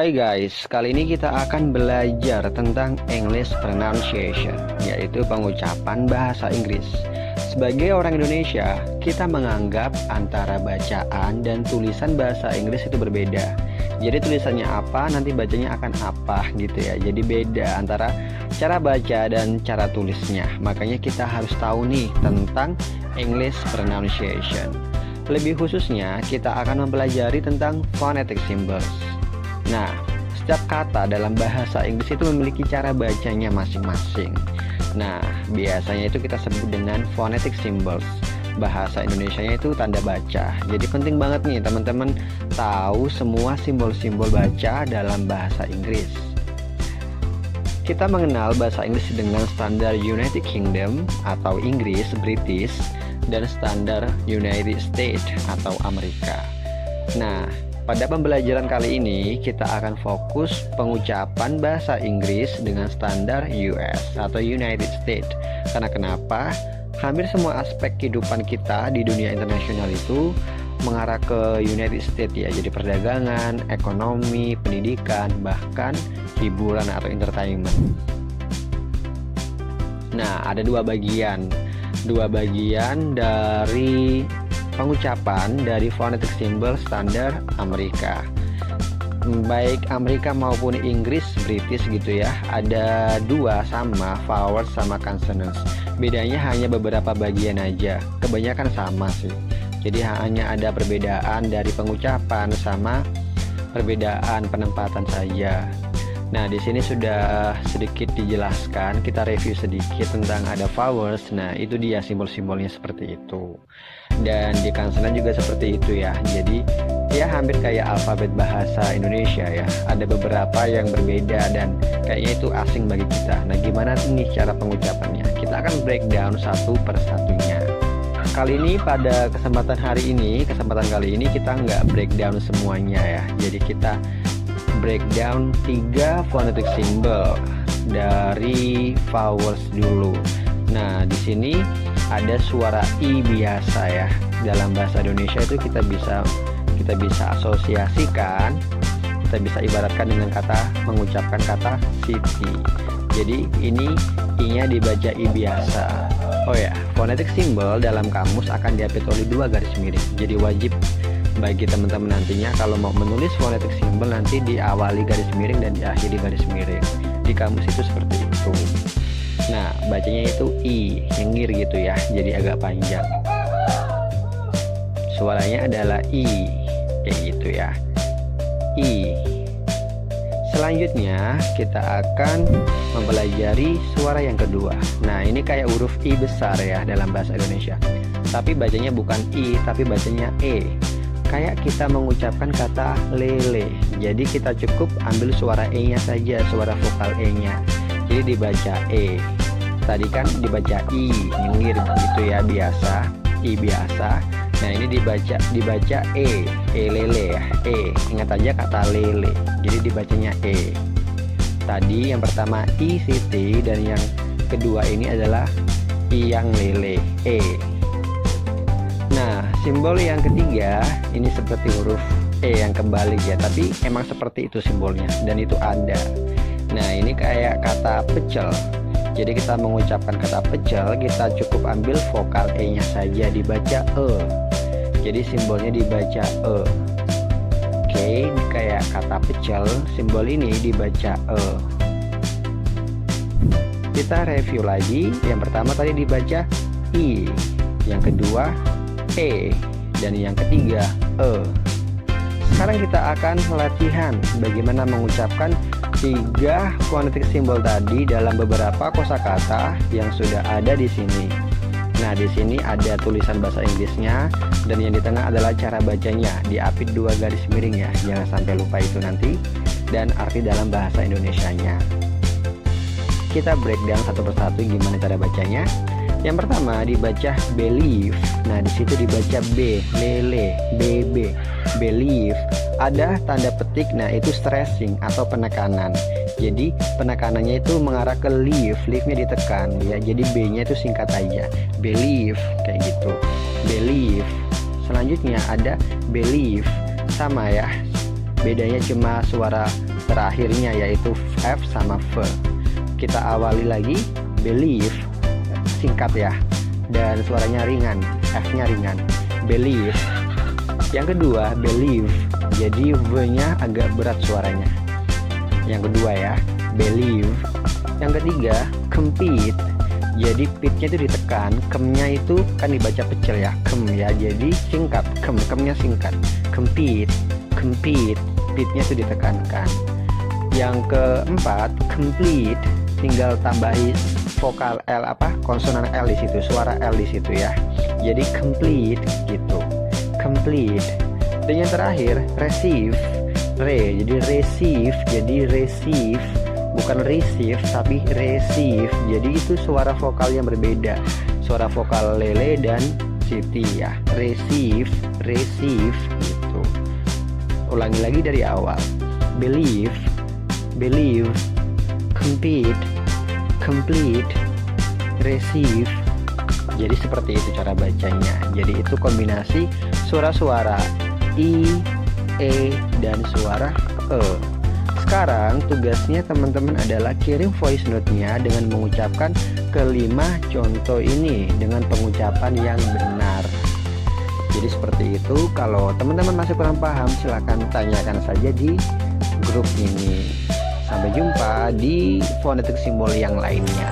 Hai guys, kali ini kita akan belajar tentang English pronunciation, yaitu pengucapan bahasa Inggris. Sebagai orang Indonesia, kita menganggap antara bacaan dan tulisan bahasa Inggris itu berbeda. Jadi tulisannya apa, nanti bacanya akan apa gitu ya. Jadi beda antara cara baca dan cara tulisnya. Makanya kita harus tahu nih tentang English pronunciation. Lebih khususnya, kita akan mempelajari tentang phonetic symbols. Nah, setiap kata dalam bahasa Inggris itu memiliki cara bacanya masing-masing. Nah, biasanya itu kita sebut dengan phonetic symbols. Bahasa Indonesianya itu tanda baca. Jadi penting banget nih teman-teman tahu semua simbol-simbol baca dalam bahasa Inggris. Kita mengenal bahasa Inggris dengan standar United Kingdom atau Inggris, British, dan standar United States atau Amerika. Nah, pada pembelajaran kali ini kita akan fokus pengucapan bahasa Inggris dengan standar US atau United States. Karena kenapa? Hampir semua aspek kehidupan kita di dunia internasional itu mengarah ke United States ya. Jadi perdagangan, ekonomi, pendidikan, bahkan hiburan atau entertainment. Nah, ada dua bagian dari pengucapan dari phonetic symbol standar Amerika. Baik Amerika maupun Inggris, British gitu ya. Ada dua sama, vowels sama consonants. Bedanya hanya beberapa bagian aja. Kebanyakan sama sih. Jadi hanya ada perbedaan dari pengucapan sama perbedaan penempatan saja. Nah, di sini sudah sedikit dijelaskan, kita review sedikit tentang ada vowels. Nah, itu dia simbol-simbolnya seperti itu. Dan di consonant juga seperti itu ya. Jadi, ya hampir kayak alfabet bahasa Indonesia ya. Ada beberapa yang berbeda dan kayaknya itu asing bagi kita. Nah, gimana nih cara pengucapannya? Kita akan breakdown satu per satunya. Kali ini pada kesempatan kali ini kita nggak breakdown semuanya ya. Jadi kita breakdown 3 phonetic symbol dari vowels dulu. Nah, di sini ada suara i biasa ya. Dalam bahasa Indonesia itu kita bisa asosiasikan, kita bisa ibaratkan dengan mengucapkan kata Siti. Jadi ini i-nya dibaca i biasa. Oh ya, phonetic symbol dalam kamus akan diapit oleh 2 garis miring. Jadi wajib bagi teman-teman nantinya kalau mau menulis phonetic symbol nanti diawali garis miring dan diakhiri garis miring. Di kamus itu seperti itu. Nah, bacanya itu i, nyengir gitu ya, jadi agak panjang. Suaranya adalah i, kayak gitu ya. I. Selanjutnya kita akan mempelajari suara yang kedua. Nah, ini kayak huruf i besar ya dalam bahasa Indonesia. Tapi bacanya bukan i, tapi bacanya e. Kayak kita mengucapkan kata lele. Jadi kita cukup ambil suara e-nya saja, suara vokal e-nya. Jadi dibaca e. Tadi kan dibaca i, nyengir gitu ya, biasa, i biasa. Nah, ini dibaca e lele ya, e. Ingat aja kata lele. Jadi dibacanya e. Tadi yang pertama i Siti dan yang kedua ini adalah i yang lele, e. Nah, simbol yang ketiga ini seperti huruf E yang kembali ya, tapi emang seperti itu simbolnya dan itu ada. Nah, ini kayak kata pecel. Jadi kita mengucapkan kata pecel, kita cukup ambil vokal E-nya saja, dibaca E. Jadi simbolnya dibaca E. Oke, kayak kata pecel, simbol ini dibaca E. Kita review lagi. Yang pertama tadi dibaca I, yang kedua E, dan yang ketiga E. Sekarang kita akan latihan bagaimana mengucapkan 3 phonetic symbol tadi dalam beberapa kosakata yang sudah ada di sini. Nah, di sini ada tulisan bahasa Inggrisnya dan yang di tengah adalah cara bacanya, diapit 2 garis miring ya, jangan sampai lupa itu nanti, dan arti dalam bahasa Indonesianya. Kita breakdown satu persatu gimana cara bacanya. Yang pertama dibaca believe. Nah, di situ dibaca b, lele, bb, believe. Ada tanda petik, nah itu stressing atau penekanan. Jadi penekanannya itu mengarah ke leave-nya ditekan ya. Jadi b-nya itu singkat aja, believe kayak gitu. Believe. Selanjutnya ada believe, sama ya. Bedanya cuma suara terakhirnya yaitu F sama V. Kita awali lagi, believe, singkat ya, dan suaranya ringan, F-nya ringan, believe. Yang kedua, believe, jadi V-nya agak berat suaranya. Yang kedua ya, believe. Yang ketiga, compete, jadi pitnya itu ditekan, kemnya itu kan dibaca pecel ya, kem ya, jadi singkat, kemnya singkat, compete, pitnya itu ditekankan. Yang keempat, complete, tinggal tambahi vokal L konsonan L di situ, suara L di situ ya. Jadi complete gitu. Complete. Dan yang terakhir, receive. Jadi receive, bukan receive tapi receive. Jadi itu suara vokal yang berbeda. Suara vokal Lele dan Siti ya. Receive gitu. Ulangi lagi dari awal. Believe, complete, receive. Jadi seperti itu cara bacanya. Jadi itu kombinasi suara-suara I, E, dan suara E. Sekarang tugasnya teman-teman adalah kirim voice note-nya dengan mengucapkan kelima contoh ini dengan pengucapan yang benar. Jadi seperti itu. Kalau teman-teman masih kurang paham, silahkan tanyakan saja di grup ini. Sampai jumpa di fonetik simbol yang lainnya.